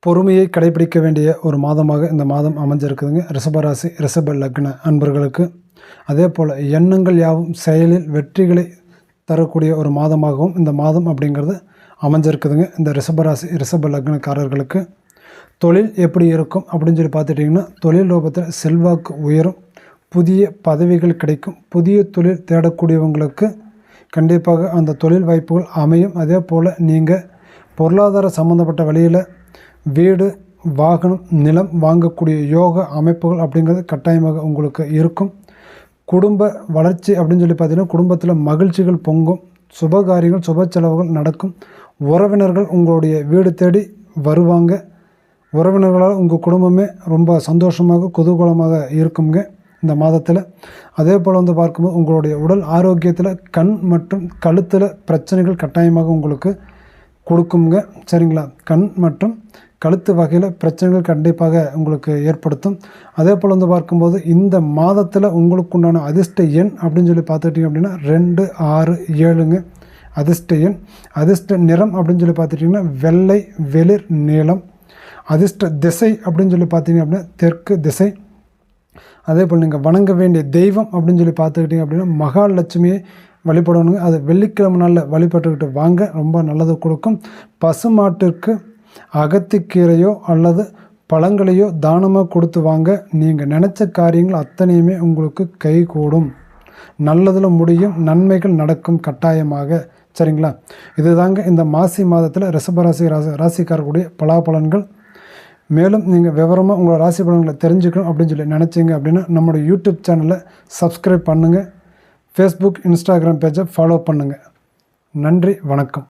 பொறுமையை கடைபிடிக்க வேண்டிய ஒரு மாதமாக இந்த மாதம் அமைஞ்சிருக்குதுங்க. ரிஷபராசி ரிஷப லக்ன அன்பர்களுக்கு. அதே போல் எண்ணங்கள் யாவும் செயலில் வெற்றிகளை தரக்கூடிய ஒரு மாதமாகவும் இந்த மாதம் அப்படிங்கிறது அமைஞ்சிருக்குதுங்க. இந்த ரிஷபராசி ரிஷப லக்னக்காரர்களுக்கு தொழில் எப்படி இருக்கும் அப்படின்னு சொல்லி பார்த்துட்டிங்கன்னா, தொழில் ரூபத்தில் செல்வாக்கு உயரும், புதிய பதவிகள் கிடைக்கும். புதிய தொழில் தேடக்கூடியவங்களுக்கு கண்டிப்பாக அந்த தொழில் வாய்ப்புகள் அமையும். அதே போல் நீங்கள் பொருளாதார சம்மந்தப்பட்ட வழியில் வீடு, வாகனம், நிலம் வாங்கக்கூடிய யோக அமைப்புகள் அப்படிங்கிறது கட்டாயமாக உங்களுக்கு இருக்கும். குடும்ப வளர்ச்சி அப்படின்னு சொல்லி பார்த்தீங்கன்னா, குடும்பத்தில் மகிழ்ச்சிகள் பொங்கும், சுபகாரியங்கள் சுப செலவுகள் நடக்கும். உறவினர்கள் உங்களுடைய வீடு தேடி வருவாங்க. உறவினர்களால் உங்கள் குடும்பமே ரொம்ப சந்தோஷமாக குதூகலமாக இருக்குங்க இந்த மாதத்தில். அதே போல் பார்க்கும்போது உங்களுடைய உடல் ஆரோக்கியத்தில் கண் மற்றும் கழுத்தில் பிரச்சனைகள் கட்டாயமாக உங்களுக்கு கொடுக்குங்க. சரிங்களா? கண் மற்றும் கழுத்து வகையில் பிரச்சனைகள் கண்டிப்பாக உங்களுக்கு ஏற்படுத்தும். அதே போல் பார்க்கும்போது இந்த மாதத்தில் உங்களுக்கு உண்டான அதிர்ஷ்ட எண் அப்படின்னு சொல்லி பார்த்துட்டிங்க அப்படின்னா 2, 6, 7ங்க அதிர்ஷ்ட எண். அதிர்ஷ்ட நிறம் அப்படின்னு சொல்லி பார்த்துட்டிங்கன்னா வெள்ளை, வெளிர், நீலம். அதிர்ஷ்ட திசை அப்படின்னு சொல்லி பார்த்தீங்க அப்படின்னா தெற்கு திசை. அதே போல் நீங்கள் வணங்க வேண்டிய தெய்வம் அப்படின்னு சொல்லி பார்த்துக்கிட்டிங்க அப்படின்னா மகாலட்சுமியை வழிபடணுங்க. அது வெள்ளிக்கிழமை நாளில் வழிபட்டுக்கிட்டு வாங்க, ரொம்ப நல்லது கொடுக்கும். பசுமாட்டிற்கு அகத்திக்கீரையோ அல்லது பழங்களையோ தானமாக கொடுத்து வாங்க. நீங்கள் நினச்ச காரியங்கள் அத்தனையுமே உங்களுக்கு கைகூடும், நல்லதில் முடியும், நன்மைகள் நடக்கும் கட்டாயமாக. சரிங்களா? இதுதாங்க இந்த மாசி மாதத்தில் ரிஷபராசி ராசிக்காரர்களுடைய பலாபலன்கள். மேலும் நீங்கள் விவரமாக உங்களோட ராசி பலன்களை தெரிஞ்சுக்கணும் அப்படின்னு சொல்லி நினச்சிங்க அப்படின்னா நம்மளோட யூடியூப் சேனலை சப்ஸ்கிரைப் பண்ணுங்கள், ஃபேஸ்புக், இன்ஸ்டாகிராம் பேஜை ஃபாலோ பண்ணுங்கள். நன்றி, வணக்கம்.